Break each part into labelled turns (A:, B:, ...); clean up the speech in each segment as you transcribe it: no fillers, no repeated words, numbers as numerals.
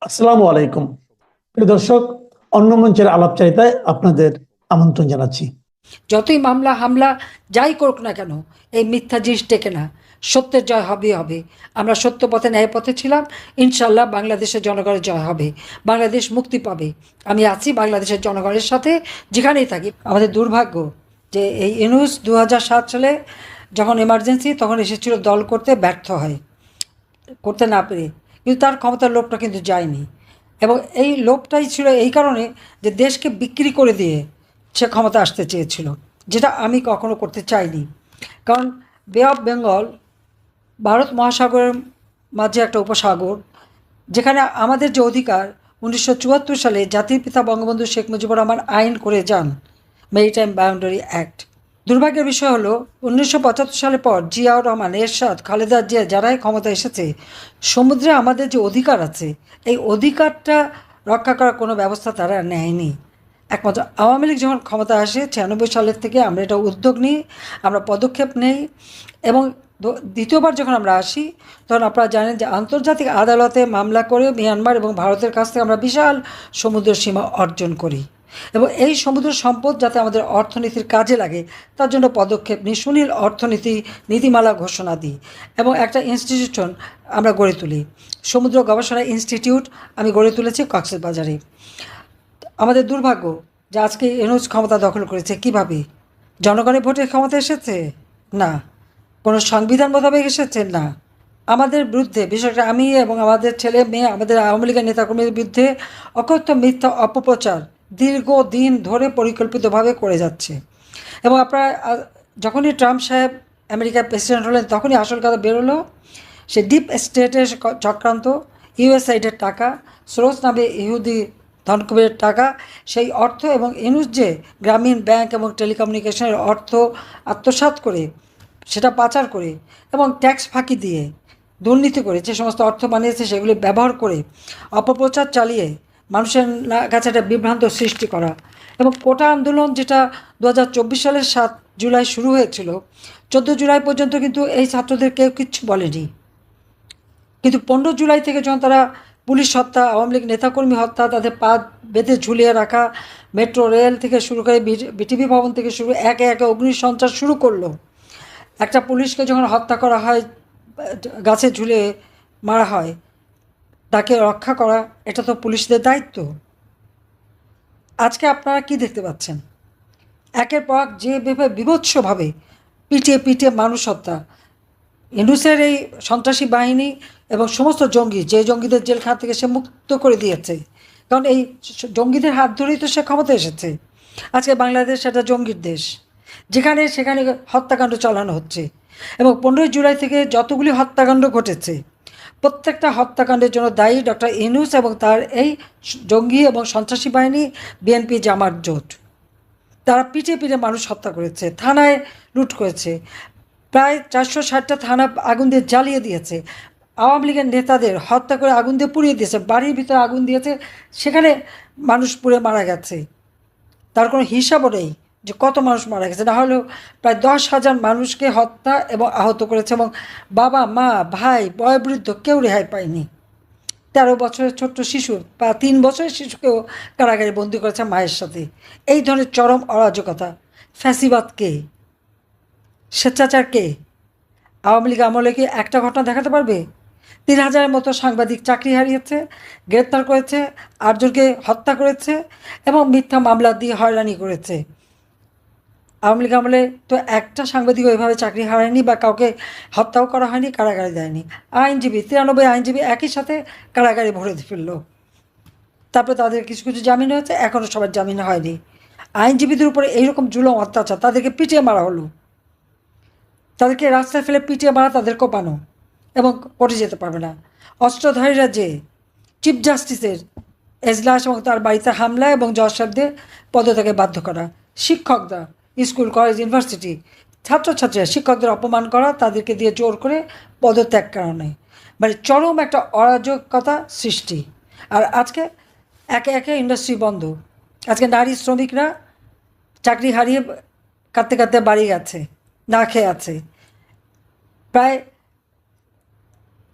A: আসসালামু আলাইকুম প্রিয় দর্শক, অন্য মঞ্চের আলাপচারিতায় আপনাদের আমন্ত্রণ জানাচ্ছি।
B: যতই মামলা হামলা যাই করুক না কেন, এই মিথ্যা জিনিস টেকে না। সত্যের জয় হবে হবে। আমরা সত্য পথে ন্যায় পথে ছিলাম। ইনশাল্লাহ বাংলাদেশের জনগণের জয় হবে, বাংলাদেশ মুক্তি পাবে। আমি আছি বাংলাদেশের জনগণের সাথে, যেখানেই থাকি। আমাদের দুর্ভাগ্য যে এই ইউনূস 2007 সালে যখন এমার্জেন্সি, তখন এসেছিল দল করতে, ব্যর্থ হয়, করতে না পেরে। কিন্তু তার ক্ষমতার লোভটা কিন্তু যায়নি। এবং এই লোভটাই ছিল এই কারণে যে দেশকে বিক্রি করে দিয়ে সে ক্ষমতা আসতে চেয়েছিল, যেটা আমি কখনো করতে চাইনি। কারণ বে অফ বেঙ্গল ভারত মহাসাগরের মাঝে একটা উপসাগর, যেখানে আমাদের যে অধিকার 1974 সালে জাতির পিতা বঙ্গবন্ধু শেখ মুজিবুর রহমান আইন করে যান, মেরিটাইম বাউন্ডারি অ্যাক্ট। দুর্ভাগ্যের বিষয় হলো 1975 সালের পর জিয়াউর রহমান, এরশাদ, খালেদা জিয়া যারাই ক্ষমতা এসেছে, সমুদ্রে আমাদের যে অধিকার আছে এই অধিকারটা রক্ষা করার কোনো ব্যবস্থা তারা নেয়নি। একমাত্র আওয়ামী লীগ যখন ক্ষমতা আসে 96 সালের থেকে আমরা এটা উদ্যোগ নিই, আমরা পদক্ষেপ নেই। এবং দ্বিতীয়বার যখন আমরা আসি, তখন আপনারা জানেন যে আন্তর্জাতিক আদালতে মামলা করে মিয়ানমার এবং ভারতের কাছ থেকে আমরা বিশাল সমুদ্র সীমা অর্জন করি। এবং এই সমুদ্র সম্পদ যাতে আমাদের অর্থনীতির কাজে লাগে, তার জন্য পদক্ষেপ নিই, সুনীল অর্থনীতি নীতিমালা ঘোষণা দিই এবং একটা ইনস্টিটিউশন আমরা গড়ে তুলি, সমুদ্র গবেষণা ইনস্টিটিউট আমি গড়ে তুলেছি কক্সবাজারে। আমাদের দুর্ভাগ্য যে আজকে ইউনূস ক্ষমতা দখল করেছে। কিভাবে? জনগণের ভোটে ক্ষমতা এসেছে? না। কোনো সংবিধান মোতাবেক এসেছে? না। আমাদের বিরুদ্ধে, বিশেষ করে আমি এবং আমাদের ছেলে মেয়ে, আমাদের আওয়ামী লীগের নেতাকর্মীদের বিরুদ্ধে অকথ্য মিথ্যা অপপ্রচার দীর্ঘদিন ধরে পরিকল্পিতভাবে করে যাচ্ছে। এবং আপনারা যখনই ট্রাম্প সাহেব আমেরিকার প্রেসিডেন্ট হলেন, তখনই আসল কথা বেরোলো। সে ডিপ স্টেটের চক্রান্ত, ইউএসআইডের টাকা, সোরস নামে ইহুদি ধনকুবের টাকা, সেই অর্থ এবং ইউনূস যে গ্রামীণ ব্যাংক এবং টেলিকমিউনিকেশনের অর্থ আত্মসাৎ করে, সেটা পাচার করে এবং ট্যাক্স ফাঁকি দিয়ে দুর্নীতি করে যে সমস্ত অর্থ বানিয়েছে, সেগুলি ব্যবহার করে অপপ্রচার চালিয়ে মানুষের কাছে একটা বিভ্রান্ত সৃষ্টি করা। এবং কোটা আন্দোলন যেটা 2024 সালের 7 জুলাই শুরু হয়েছিল, 14 জুলাই পর্যন্ত কিন্তু এই ছাত্রদের কেউ কিচ্ছু বলেনি। কিন্তু 15 জুলাই থেকে যখন তারা পুলিশ হত্যা, আওয়ামী লীগ নেতাকর্মী হত্যা, তাদের পা বেঁধে ঝুলিয়ে রাখা, মেট্রো রেল থেকে শুরু করে বিটিভি ভবন থেকে শুরু, একে একে অগ্নিসংযোগ শুরু করলো। একটা পুলিশকে যখন হত্যা করা হয়, গাছে ঝুলে মারা হয়, তাকে রক্ষা করা এটা তো পুলিশদের দায়িত্ব। আজকে আপনারা কি দেখতে পাচ্ছেন? একের পর যেভাবে বিভৎসভাবে পিটিয়ে পিটিয়ে মানুষ হত্যা, ইউনূসের এই সন্ত্রাসী বাহিনী এবং সমস্ত জঙ্গি, যে জঙ্গিদের জেলখানা থেকে সে মুক্ত করে দিয়েছে, কারণ এই জঙ্গিদের হাত ধরেই তো সে ক্ষমতা এসেছে। আজকে বাংলাদেশ একটা জঙ্গির দেশ, যেখানে সেখানে হত্যাকাণ্ড চালানো হচ্ছে। এবং 15 জুলাই থেকে যতগুলি হত্যাকাণ্ড ঘটেছে, প্রত্যেকটা হত্যাকাণ্ডের জন্য দায়ী ডক্টর ইউনূস এবং তার এই জঙ্গি এবং সন্ত্রাসী বাহিনী, বিএনপি জামাত জোট। তারা পিঠে পিঠে মানুষ হত্যা করেছে, থানায় লুট করেছে, প্রায় 460টা থানা আগুন দিয়ে জ্বালিয়ে দিয়েছে, আওয়ামী লীগের নেতাদের হত্যা করে আগুন দিয়ে পুড়িয়ে দিয়েছে, বাড়ির ভিতরে আগুন দিয়েছে, সেখানে মানুষ পুড়ে মারা গেছে। তার কোনো হিসাবও নেই যে কত মানুষ মারা গেছে। না হলেও প্রায় 10,000 মানুষকে হত্যা এবং আহত করেছে। এবং বাবা, মা, ভাই, বয়োবৃদ্ধ কেউ রেহাই পায়নি। 13 বছরের ছোট্ট শিশু বা 3 বছরের শিশুকেও কারাগারে বন্দি করেছে মায়ের সাথে। এই ধরনের চরম অরাজকতা। ফ্যাসিবাদ কে? স্বেচ্ছাচার কে? আওয়ামী লীগ আমলে কি একটা ঘটনা দেখাতে পারবে? 3,000-এর মতো সাংবাদিক চাকরি হারিয়েছে, গ্রেপ্তার করেছে, 8জনকে হত্যা করেছে এবং মিথ্যা মামলা দিয়ে হয়রানি করেছে। আওয়ামী লীগ আমলে তো একটা সাংবাদিক ওইভাবে চাকরি হারায়নি বা কাউকে হত্যাও করা হয়নি, কারাগারে দেয়নি। আইনজীবী 93 আইনজীবী একই সাথে কারাগারে ভরে ফেলল। তারপরে তাদের কিছু কিছু জামিন হয়েছে, এখনও সবার জামিন হয়নি। আইনজীবীদের উপরে এইরকম জুলুম অত্যাচার, তাদেরকে পিটিয়ে মারা হলো, তাদেরকে রাস্তায় ফেলে পিটিয়ে মারা, তাদের কোপানো এবং কোর্টে যেতে পারবে না। অস্ত্রধারীরা যে চিফ জাস্টিসের এজলাস এবং তার বাড়িতে হামলা এবং জজ সাহেবদের পদত্যাগে বাধ্য করা, শিক্ষকরা, স্কুল, কলেজ, ইউনিভার্সিটি, ছাত্রছাত্রীরা শিক্ষকদের অপমান করা, তাদেরকে দিয়ে জোর করে পদত্যাগ করানো, মানে চরম একটা অরাজকতা সৃষ্টি। আর আজকে একে একে ইন্ডাস্ট্রি বন্ধ। আজকে নারী শ্রমিকরা চাকরি হারিয়ে কাঁদতে কাঁদতে বাড়ি গেছে, না খেয়ে আছে। প্রায়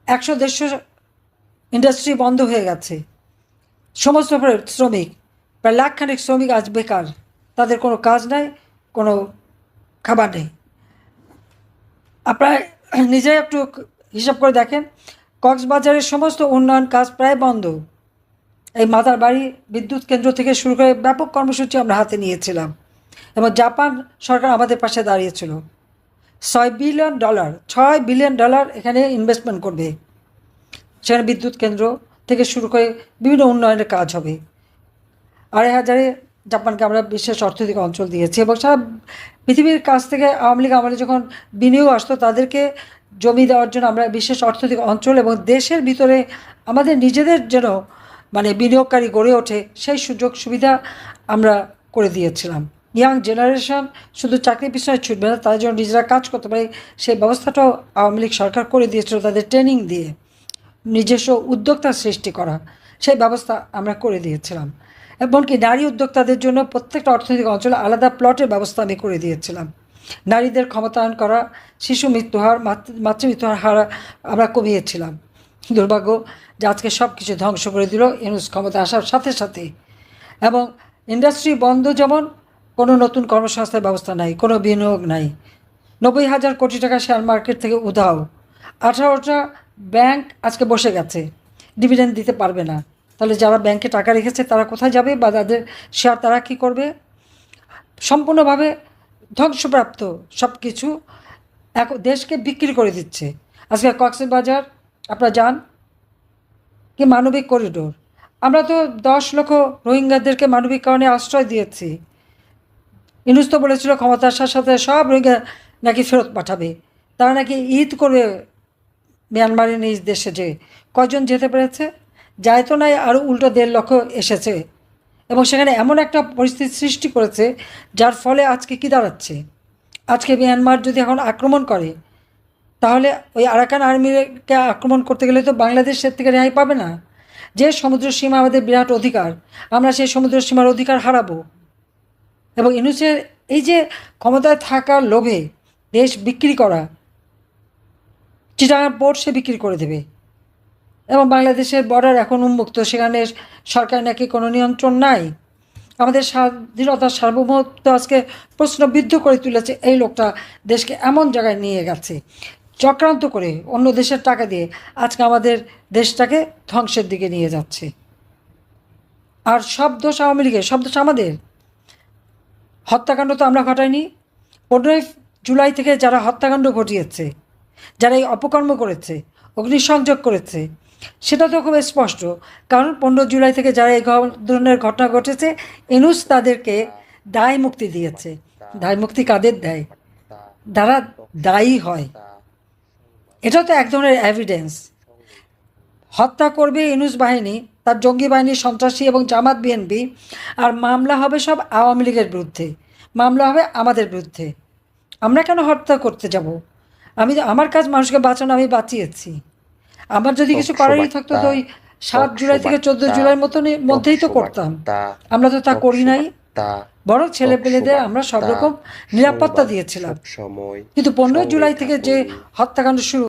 B: 100-150 ইন্ডাস্ট্রি বন্ধ হয়ে গেছে। সমস্ত শ্রমিক, প্রায় লাখখানেক শ্রমিক আজ বেকার, তাদের কোনো কাজ নাই, কোনো খাবার নেই। আপনারা নিজেই একটু হিসাব করে দেখেন, কক্সবাজারের সমস্ত উন্নয়ন কাজ প্রায় বন্ধ। এই মাতার বাড়ি বিদ্যুৎ কেন্দ্র থেকে শুরু করে ব্যাপক কর্মসূচি আমরা হাতে নিয়েছিলাম, এবং জাপান সরকার আমাদের পাশে দাঁড়িয়েছিল। $6 বিলিয়ন এখানে ইনভেস্টমেন্ট করবে। সেখানে বিদ্যুৎ কেন্দ্র থেকে শুরু করে বিভিন্ন উন্নয়নের কাজ হবে। 2,500 জাপানকে আমরা বিশেষ অর্থনৈতিক অঞ্চল দিয়েছি, এবং সারা পৃথিবীর কাছ থেকে আওয়ামী লীগ আমলে যখন বিনিয়োগ আসতো তাদেরকে জমি দেওয়ার জন্য আমরা বিশেষ অর্থনৈতিক অঞ্চল এবং দেশের ভিতরে আমাদের নিজেদের যেন বিনিয়োগকারী গড়ে ওঠে সেই সুযোগ সুবিধা আমরা করে দিয়েছিলাম। ইয়াং জেনারেশন শুধু চাকরির পিছনে ছুটবে না, তারা যেন নিজেরা কাজ করতে পারে সেই ব্যবস্থাটাও আওয়ামী লীগ সরকার করে দিয়েছিল, তাদের ট্রেনিং দিয়ে নিজস্ব উদ্যোক্তা সৃষ্টি করা সেই ব্যবস্থা আমরা করে দিয়েছিলাম। এমনকি নারী উদ্যোক্তাদের জন্য প্রত্যেকটা অর্থনৈতিক অঞ্চলে আলাদা প্লটের ব্যবস্থা আমি করে দিয়েছিলাম। নারীদের ক্ষমতায়ন করা, শিশু মৃত্যুহার, মাতৃমৃত্যুহার হার আমরা কমিয়েছিলাম। দুর্ভাগ্য যে আজকে সব কিছু ধ্বংস করে দিল ইউনূস ক্ষমতা আসার সাথে সাথে। এবং ইন্ডাস্ট্রি বন্ধ, যেমন কোনো নতুন কর্মসংস্থার ব্যবস্থা নাই, কোনো বিনিয়োগ নাই। 90,000 কোটি টাকা শেয়ার মার্কেট থেকে উধাও। 18টা ব্যাংক আজকে বসে গেছে, ডিভিডেন্ড দিতে পারবে না। তাহলে যারা ব্যাংকে টাকা রেখেছে তারা কোথায় যাবে, বা তাদের শেয়ার তারা কী করবে? সম্পূর্ণভাবে ধ্বংসপ্রাপ্ত সব কিছু দেশকে বিক্রি করে দিচ্ছে। আজকে কক্সবাজার আপনারা যান, কি মানবিক করিডোর। আমরা তো 10 লক্ষ রোহিঙ্গাদেরকে মানবিক কারণে আশ্রয় দিয়েছি। ইউনূস তো বলেছিল ক্ষমতা আসার সাথে সব রোহিঙ্গা নাকি ফেরত পাঠাবে, তারা নাকি ঈদ করবে মিয়ানমারের নিজ দেশে। যে কজন যেতে পেরেছে? যায় তো নাই, আরও উল্টো 1.5 লক্ষ এসেছে, এবং সেখানে এমন একটা পরিস্থিতি সৃষ্টি করেছে যার ফলে আজকে কী দাঁড়াচ্ছে। আজকে মিয়ানমার যদি এখন আক্রমণ করে, তাহলে ওই আরাকান আর্মিকে আক্রমণ করতে গেলে তো বাংলাদেশের থেকে রেহাই পাবে না। যে সমুদ্র সীমা আমাদের বিরাট অধিকার, আমরা সেই সমুদ্র সীমার অধিকার হারাবো। এবং ইউনূসের এই যে ক্ষমতায় থাকার লোভে দেশ বিক্রি করা, চিটাগাং পোর্ট সে বিক্রি করে দেবে, এবং বাংলাদেশের বর্ডার এখন উন্মুক্ত, সেখানে সরকার নাকি কোনো নিয়ন্ত্রণ নাই। আমাদের স্বাধীনতার সার্বভৌমত্ব আজকে প্রশ্নবিদ্ধ করে তুলেছে এই লোকটা। দেশকে এমন জায়গায় নিয়ে গেছে চক্রান্ত করে, অন্য দেশের টাকা দিয়ে আজকে আমাদের দেশটাকে ধ্বংসের দিকে নিয়ে যাচ্ছে। আর সব দোষ আওয়ামী লীগের, সব দোষ আমাদের। হত্যাকাণ্ড তো আমরা ঘটাইনি। 15ই জুলাই থেকে যারা হত্যাকাণ্ড ঘটিয়েছে, যারা এই অপকর্ম করেছে, অগ্নিসংযোগ করেছে, সেটা তো খুব স্পষ্ট। কারণ 15 জুলাই থেকে যারা এই ধরনের ঘটনা ঘটেছে, ইউনূস তাদেরকে দায় মুক্তি দিয়েছে। দায় মুক্তি কাদের দেয়? যারা দায়ী হয়। এটা তো এক ধরনের এভিডেন্স। হত্যা করবে ইউনূস বাহিনী, তার জঙ্গি বাহিনী, সন্ত্রাসী এবং জামাত বিএনপি, আর মামলা হবে সব আওয়ামী লীগের বিরুদ্ধে, মামলা হবে আমাদের বিরুদ্ধে। আমরা কেন হত্যা করতে যাব? আমার কাজ মানুষকে বাঁচানো, আমি বাঁচিয়েছি। আমার যদি কিছু করারই থাকতো তো ওই 7 জুলাই থেকে 14 জুলাইয়ের মধ্যেই তো করতাম। আমরা তো তা করি নাই, বরং ছেলেপেলেদের আমরা সব রকম নিরাপত্তা দিয়েছিলাম। কিন্তু 15 জুলাই থেকে যে হত্যাকাণ্ড শুরু